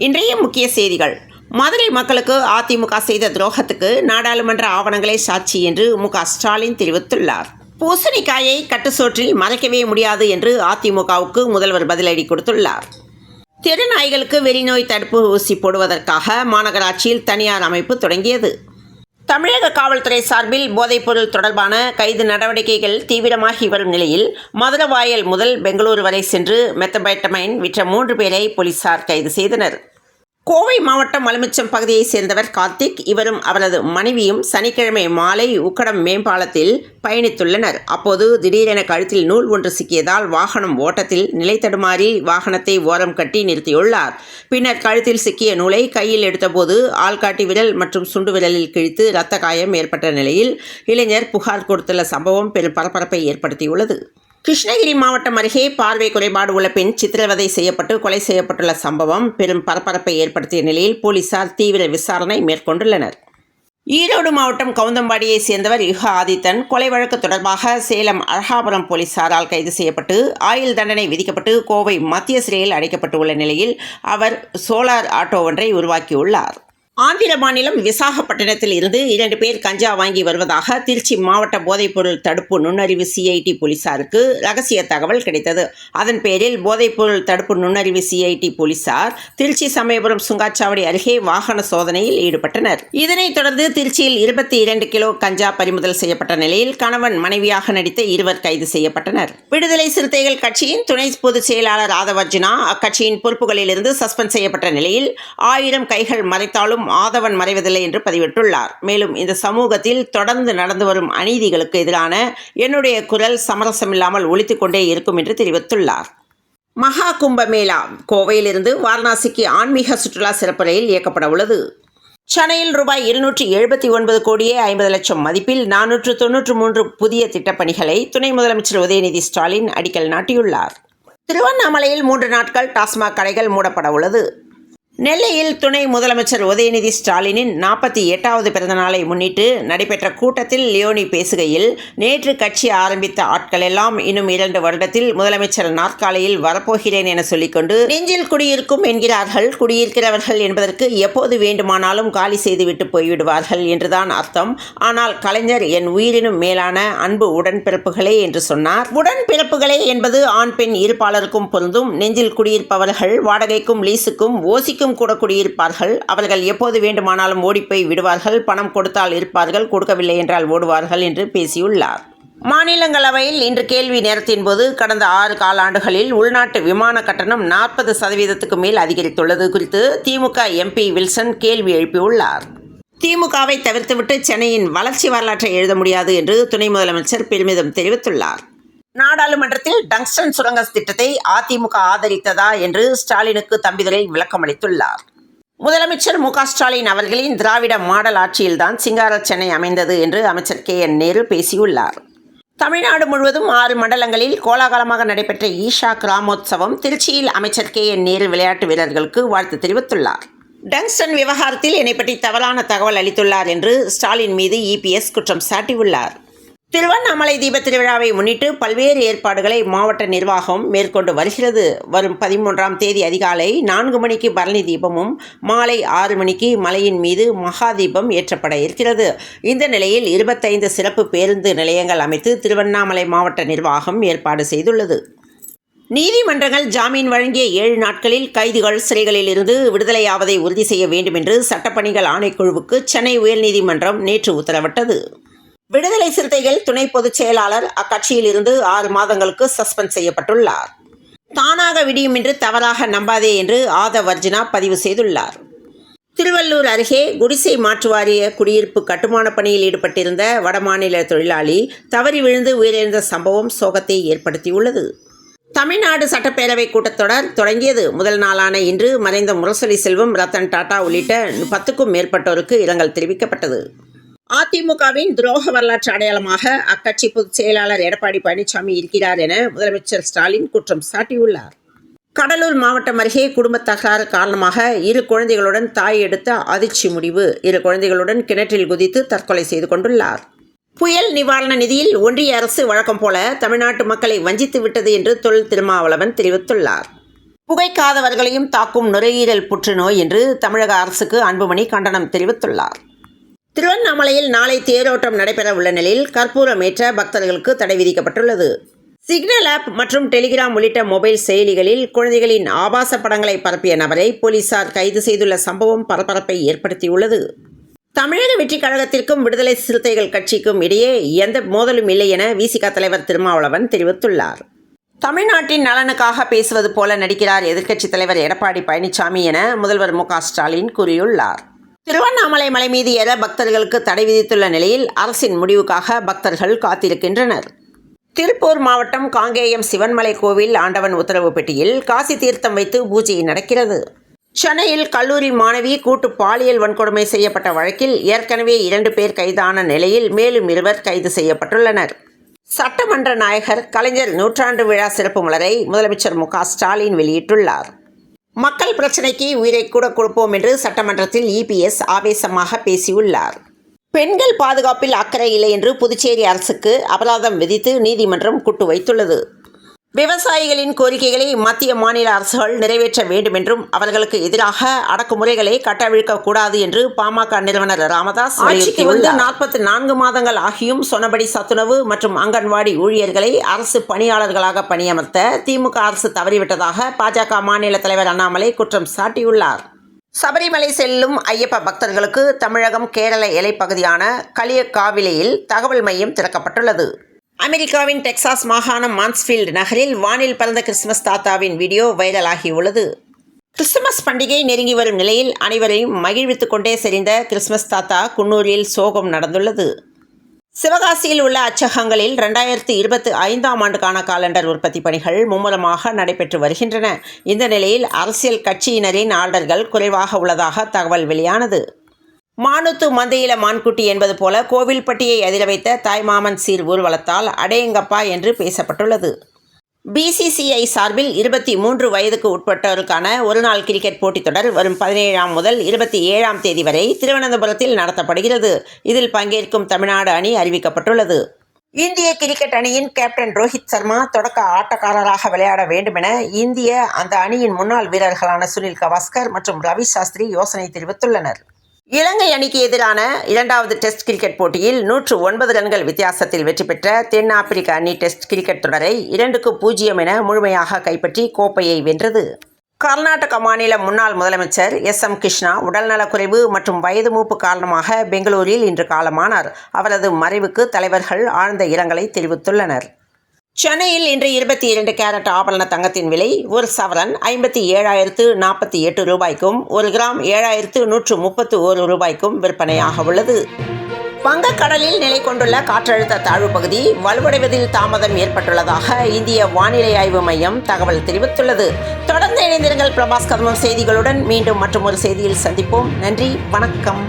இன்றைய முக்கிய செய்திகள். மதுரை மக்களுக்கு அதிமுக செய்த துரோகத்துக்கு நாடாளுமன்ற ஆவணங்களே சாட்சி என்று மு.க.ஸ்டாலின் தெரிவித்துள்ளார். பூசணிக்காயை கட்டுச்சோற்றில் மறைக்கவே முடியாது என்று அதிமுகவுக்கு முதல்வர் பதிலடி கொடுத்துள்ளார். தெருநாய்களுக்கு வெறிநோய் தடுப்பு ஊசி போடுவதற்காக மாநகராட்சியில் தனியார் அமைப்பு தொடங்கியது. தமிழக காவல்துறை சார்பில் போதைப்பொருள் தொடர்பான கைது நடவடிக்கைகள் தீவிரமாகி வரும் நிலையில் மதுரவாயல் முதல் பெங்களூரு வரை சென்று மெத்தபெட்டமைன் விற்ற 3 பேரை போலீசார் கைது செய்தனர். கோவை மாவட்டம் மலுமிச்சம் பகுதியைச் சேர்ந்தவர் கார்த்திக். இவரும் அவரது மனைவியும் சனிக்கிழமை மாலை உக்கடம் மேம்பாலத்தில் பயணித்துள்ளனர். அப்போது திடீரென கழுத்தில் நூல் ஒன்று சிக்கியதால் வாகனம் ஓட்டத்தில் நிலை தடுமாறி வாகனத்தை ஓரம் கட்டி நிறுத்தியுள்ளார். பின்னர் கழுத்தில் சிக்கிய நூலை கையில் எடுத்தபோது ஆள்காட்டி விரல் மற்றும் சுண்டு விரலில் கிழித்து இரத்த காயம் ஏற்பட்ட நிலையில் இளைஞர் புகார் கொடுத்துள்ள சம்பவம் பெரும் பரபரப்பை ஏற்படுத்தியுள்ளது. கிருஷ்ணகிரி மாவட்டம் அருகே பார்வை குறைபாடு உள்ள பெண் சித்திரவதை செய்யப்பட்டு கொலை செய்யப்பட்டுள்ள சம்பவம் பெரும் பரபரப்பை ஏற்படுத்திய நிலையில் போலீசார் தீவிர விசாரணை மேற்கொண்டுள்ளனர். ஈரோடு மாவட்டம் கவுந்தம்பாடியை சேர்ந்தவர் யுக ஆதித்தன் கொலை வழக்கு தொடர்பாக சேலம் அழகாபுரம் போலீசாரால் கைது செய்யப்பட்டு ஆயுள் தண்டனை விதிக்கப்பட்டு கோவை மத்திய சிறையில் அடைக்கப்பட்டுள்ள நிலையில் அவர் சோலார் ஆட்டோ ஒன்றை உருவாக்கியுள்ளார். ஆந்திர மாநிலம் விசாகப்பட்டினத்தில் இருந்து 2 பேர் கஞ்சா வாங்கி வருவதாக திருச்சி மாவட்ட போதைப்பொருள் தடுப்பு நுண்ணறிவு சிஐடி போலீசாருக்கு ரகசிய தகவல் கிடைத்தது. அதன் பேரில் போதைப்பொருள் தடுப்பு நுண்ணறிவு சிஐடி போலீசார் திருச்சி சமயபுரம் சுங்காச்சாவடி அருகே வாகன சோதனையில் ஈடுபட்டனர். இதனைத் தொடர்ந்து திருச்சியில் 22 கிலோ கஞ்சா பறிமுதல் செய்யப்பட்ட நிலையில் கணவன் மனைவியாக நடித்த 2 கைது செய்யப்பட்டனர். விடுதலை சிறுத்தைகள் கட்சியின் துணை பொதுச் செயலாளர் ஆதவர்ஜுனா அக்கட்சியின் பொறுப்புகளிலிருந்து சஸ்பெண்ட் செய்யப்பட்ட நிலையில் 1000 கைகள் மறைத்தாலும் ஆதவன் மறைவதில்லை என்று பதிவிட்டுள்ளார். மேலும் இந்த சமூகத்தில் தொடர்ந்து நடந்து வரும் அநீதிகளுக்கு எதிரான என்னுடைய குரல் சமரசமில்லாமல் ஒலித்துக் கொண்டே இருக்கும் என்று தெரிவித்துள்ளார். மகா கும்பமேளா கோவையிலிருந்து வாரணாசிக்கு ஆன்மீக சுற்றுலா சிறப்பு ரயில் இயக்கப்பட உள்ளது. சென்னையில் ரூபாய் 279 கோடியே 50 லட்சம் மதிப்பில் 493 புதிய திட்டப்பணிகளை துணை முதலமைச்சர் உதயநிதி ஸ்டாலின் அடிக்கல் நாட்டியுள்ளார். திருவண்ணாமலையில் 3 நாட்கள் டாஸ்மாக் கடைகள் மூடப்பட உள்ளது. நெல்லையில் துணை முதலமைச்சர் உதயநிதி ஸ்டாலினின் 48வது பிறந்த நாளை முன்னிட்டு நடைபெற்ற கூட்டத்தில் லியோனி பேசுகையில், நேற்று கட்சி ஆரம்பித்த ஆட்கள் எல்லாம் இன்னும் 2 வருடத்தில் முதலமைச்சர் நாற்காலியில் வரப்போகிறேன் என சொல்லிக்கொண்டு நெஞ்சில் குடியிருக்கும் என்கிறார்கள். குடியிருக்கிறவர்கள் என்பதற்கு எப்போது வேண்டுமானாலும் காலி செய்துவிட்டு போய்விடுவார்கள் என்றுதான் அர்த்தம். ஆனால் கலைஞர் என் உயிரினும் மேலான அன்பு உடன்பிறப்புகளே என்று சொன்னார். உடன்பிறப்புகளே என்பது ஆண் பெண் இருப்பாளருக்கும் பொருந்தும். நெஞ்சில் குடியிருப்பவர்கள் வாடகைக்கும் லீஸுக்கும் ஓசிக்கும் கூட குடியிருப்பார்கள். அவர்கள் எப்போது வேண்டுமானாலும் ஓடிப்போய் விடுவார்கள். பணம் கொடுத்தால் இருப்பார்கள், கொடுக்கவில்லை என்றால் ஓடுவார்கள் என்று பேசியுள்ளார். மாநிலங்களவையில் இன்று கேள்வி நேரத்தின் போது கடந்த 6 காலாண்டுகளில் உள்நாட்டு விமான கட்டணம் 40% மேல் அதிகரித்துள்ளது குறித்து திமுக எம்பி வில்சன் கேள்வி எழுப்பியுள்ளார். திமுகவை தவிர்த்துவிட்டு சென்னையின் வளர்ச்சி வரலாற்றை எழுத முடியாது என்று துணை முதலமைச்சர் பெருமிதம் தெரிவித்துள்ளார். நாடாளுமன்றத்தில் டங்ஸ்டன் சுரங்க திட்டத்தை அதிமுக ஆதரித்ததா என்று ஸ்டாலினுக்கு தம்பிதுரை விளக்கம் அளித்துள்ளார். முதலமைச்சர் மு.க.ஸ்டாலின் அவர்களின் திராவிட மாடல் ஆட்சியில்தான் சிங்கார சென்னை அமைந்தது என்று அமைச்சர் KN நேரு பேசியுள்ளார். தமிழ்நாடு முழுவதும் 6 மண்டலங்களில் கோலாகலமாக நடைபெற்ற ஈஷா கிராமோத்சவம் திருச்சியில் அமைச்சர் KN நேரு விளையாட்டு வீரர்களுக்கு வாழ்த்து தெரிவித்துள்ளார். டங்ஸ்டன் விவகாரத்தில் என்னை பற்றி தவறான தகவல் அளித்துள்ளார் என்று ஸ்டாலின் மீது EPS குற்றம் சாட்டியுள்ளார். திருவண்ணாமலை தீபத் திருவிழாவை முன்னிட்டு பல்வேறு ஏற்பாடுகளை மாவட்ட நிர்வாகம் மேற்கொண்டு வருகிறது. வரும் 13ஆம் தேதி அதிகாலை 4 மணிக்கு பரணி தீபமும் மாலை 6 மணிக்கு மலையின் மீது மகா தீபம் ஏற்றப்பட இருக்கிறது. இந்த நிலையில் 25 சிறப்பு பேருந்து நிலையங்கள் அமைத்து திருவண்ணாமலை மாவட்ட நிர்வாகம் ஏற்பாடு செய்துள்ளது. நீதிமன்றங்கள் ஜாமீன் வழங்கிய 7 நாட்களில் கைதிகள் சிறைகளில் இருந்து விடுதலையாவதை உறுதி செய்ய வேண்டும் என்று சட்டப்பணிகள் ஆணைக்குழுவுக்கு சென்னை உயர்நீதிமன்றம் நேற்று உத்தரவிட்டது. விடுதலை சிறுத்தைகள் துணை பொதுச் செயலாளர் அக்கட்சியில் இருந்து 6 மாதங்களுக்கு சஸ்பெண்ட் செய்யப்பட்டுள்ளார். தானாக விடியும் என்று தவறாக நம்பாதே என்று ஆதவர்ஜுனா பதிவு செய்துள்ளார். திருவள்ளூர் அருகே குடிசை மாற்று வாரிய குடியிருப்பு கட்டுமான பணியில் ஈடுபட்டிருந்த வடமாநில தொழிலாளி தவறி விழுந்து உயிரிழந்த சம்பவம் சோகத்தை ஏற்படுத்தியுள்ளது. தமிழ்நாடு சட்டப்பேரவை கூட்டத்தொடர் தொடங்கியது. முதல் நாளான இன்று மறைந்த முரசொலி செல்வம், ரத்தன் டாடா உள்ளிட்ட 10க்கும் மேற்பட்டோருக்கு இரங்கல் தெரிவிக்கப்பட்டது. அதிமுகவின் துரோக வரலாற்று அடையாளமாக அக்கட்சி பொதுச் செயலாளர் எடப்பாடி பழனிசாமி இருக்கிறார் என முதலமைச்சர் ஸ்டாலின் குற்றம் சாட்டியுள்ளார். கடலூர் மாவட்டம் அருகே குடும்ப தகராறு காரணமாக 2 குழந்தைகளுடன் தாய் எடுத்த அதிர்ச்சி முடிவு. 2 குழந்தைகளுடன் கிணற்றில் குதித்து தற்கொலை செய்து கொண்டுள்ளார். புயல் நிவாரண நிதியில் ஒன்றிய அரசு வழக்கம் போல தமிழ்நாட்டு மக்களை வஞ்சித்து விட்டது என்று தொல் திருமாவளவன் தெரிவித்துள்ளார். புகைக்காதவர்களையும் தாக்கும் நுரையீரல் புற்றுநோய் என்று தமிழக அரசுக்கு அன்புமணி கண்டனம் தெரிவித்துள்ளார். திருவண்ணாமலையில் நாளை தேரோட்டம் நடைபெற உள்ள நிலையில் கற்பூரம் ஏற்ற பக்தர்களுக்கு தடை விதிக்கப்பட்டுள்ளது. சிக்னல் ஆப் மற்றும் டெலிகிராம் உள்ளிட்ட மொபைல் செயலிகளில் குழந்தைகளின் ஆபாச படங்களை பரப்பிய நபரை போலீசார் கைது செய்துள்ள சம்பவம் பரபரப்பை ஏற்படுத்தியுள்ளது. தமிழக வெற்றிக் கழகத்திற்கும் விடுதலை சிறுத்தைகள் கட்சிக்கும் இடையே எந்த மோதலும் இல்லை என விசிக தலைவர் திருமாவளவன் தெரிவித்துள்ளார். தமிழ்நாட்டின் நலனுக்காக பேசுவது போல நடிக்கிறார் எதிர்க்கட்சித் தலைவர் எடப்பாடி பழனிசாமி என முதல்வர் மு க ஸ்டாலின் கூறியுள்ளார். திருவண்ணாமலை மலை மீது ஏற பக்தர்களுக்கு தடை விதித்துள்ள நிலையில் அரசின் முடிவுக்காக பக்தர்கள் காத்திருக்கின்றனர். திருப்பூர் மாவட்டம் காங்கேயம் சிவன்மலை கோவில் ஆண்டவன் உத்தரவு பெட்டியில் காசி தீர்த்தம் வைத்து பூஜை நடக்கிறது. சென்னையில் கல்லூரி மாணவி கூட்டு பாலியல் வன்கொடுமை செய்யப்பட்ட வழக்கில் ஏற்கனவே 2 பேர் கைதான நிலையில் மேலும் 2 கைது செய்யப்பட்டுள்ளனர். சட்டமன்ற நாயகர் கலைஞர் நூற்றாண்டு விழா சிறப்பு மலரை முதலமைச்சர் மு க ஸ்டாலின் வெளியிட்டுள்ளார். மக்கள் பிரச்சினைக்கு உயிரை கூட கொடுப்போம் என்று சட்டமன்றத்தில் இபிஎஸ் ஆவேசமாக பேசியுள்ளார். பெண்கள் பாதுகாப்பில் அக்கறை இல்லை என்று புதுச்சேரி அரசுக்கு அபராதம் விதித்து நீதிமன்றம் கூட்டு வைத்துள்ளது. விவசாயிகளின் கோரிக்கைகளை மத்திய மாநில அரசுகள் நிறைவேற்ற வேண்டும் என்றும் அவர்களுக்கு எதிராக அடக்குமுறைகளை கட்டவிழ்க்கக்கூடாது என்று பாமக நிறுவனர் ராமதாஸ் ஆட்சிக்கு வந்து 44 மாதங்கள் ஆகியும் சொன்னபடி சத்துணவு மற்றும் அங்கன்வாடி ஊழியர்களை அரசு பணியாளர்களாக பணியமர்த்த திமுக அரசு தவறிவிட்டதாக பாஜக மாநில தலைவர் அண்ணாமலை குற்றம் சாட்டியுள்ளார். சபரிமலை செல்லும் ஐயப்ப பக்தர்களுக்கு தமிழகம் கேரள எல்லைப்பகுதியான களியக்காவிலையில் தகவல் மையம் திறக்கப்பட்டுள்ளது. அமெரிக்காவின் டெக்சாஸ் மாகாணம் மான்ஸ்ஃபீல்டு நகரில் வானில் பறந்த கிறிஸ்துமஸ் தாத்தாவின் வீடியோ வைரலாகியுள்ளது. கிறிஸ்துமஸ் பண்டிகை நெருங்கி வரும் நிலையில் அனைவரையும் மகிழ்வித்துக் கொண்டே செறிந்த கிறிஸ்துமஸ் தாத்தா குன்னூரில் சோகம் நடந்துள்ளது. சிவகாசியில் உள்ள அச்சகங்களில் 2025ஆம் ஆண்டுக்கான காலண்டர் உற்பத்தி பணிகள் மும்முரமாக நடைபெற்று வருகின்றன. இந்த நிலையில் அரசியல் கட்சியினரின் ஆர்டர்கள் குறைவாக உள்ளதாக தகவல் வெளியானது. மானுத்து மந்தையில மான்குட்டி என்பது போல கோவில்பட்டியை அதிர வைத்த தாய்மாமன் சீர் ஊர்வலத்தால் அடேங்கப்பா என்று பேசப்பட்டுள்ளது. பிசிசிஐ சார்பில் 23 வயதுக்கு உட்பட்டோருக்கான ஒருநாள் கிரிக்கெட் போட்டித் தொடர் வரும் 17ஆம் முதல் 27ஆம் தேதி வரை திருவனந்தபுரத்தில் நடத்தப்படுகிறது. இதில் பங்கேற்கும் தமிழ்நாடு அணி அறிவிக்கப்பட்டுள்ளது. இந்திய கிரிக்கெட் அணியின் கேப்டன் ரோஹித் சர்மா தொடக்க ஆட்டக்காரராக விளையாட வேண்டுமென அந்த அணியின் முன்னாள் வீரர்களான சுனில் கவாஸ்கர் மற்றும் ரவி சாஸ்திரி யோசனை தெரிவித்துள்ளனர். இலங்கை அணிக்கு எதிரான 2வது டெஸ்ட் கிரிக்கெட் போட்டியில் 109 ரன்கள் வித்தியாசத்தில் வெற்றி பெற்ற தென்னாப்பிரிக்க அணி டெஸ்ட் கிரிக்கெட் தொடரை 2-0 என முழுமையாக கைப்பற்றி கோப்பையை வென்றது. கர்நாடக மாநில முன்னாள் முதலமைச்சர் எஸ்.எம். கிருஷ்ணா உடல்நலக்குறைவு மற்றும் வயது மூப்பு காரணமாக பெங்களூரில் இன்று காலமானார். அவரது மறைவுக்கு தலைவர்கள் ஆழ்ந்த இரங்கலை தெரிவித்துள்ளனர். சென்னையில் இன்று 22 கேரட் ஆபரண தங்கத்தின் விலை ஒரு சவரன் 57,048 ரூபாய்க்கும் 1 கிராம் 7,131 ரூபாய்க்கும் விற்பனையாக உள்ளது. வங்கக்கடலில் நிலை கொண்டுள்ள காற்றழுத்த தாழ்வு பகுதி வலுவடைவதில் தாமதம் ஏற்பட்டுள்ளதாக இந்திய வானிலை ஆய்வு மையம் தகவல் தெரிவித்துள்ளது. தொடர்ந்து இணைந்திருங்கள் பிரபாஸ் கதமம் செய்திகளுடன். மீண்டும் மற்றொரு செய்தியில் சந்திப்போம். நன்றி, வணக்கம்.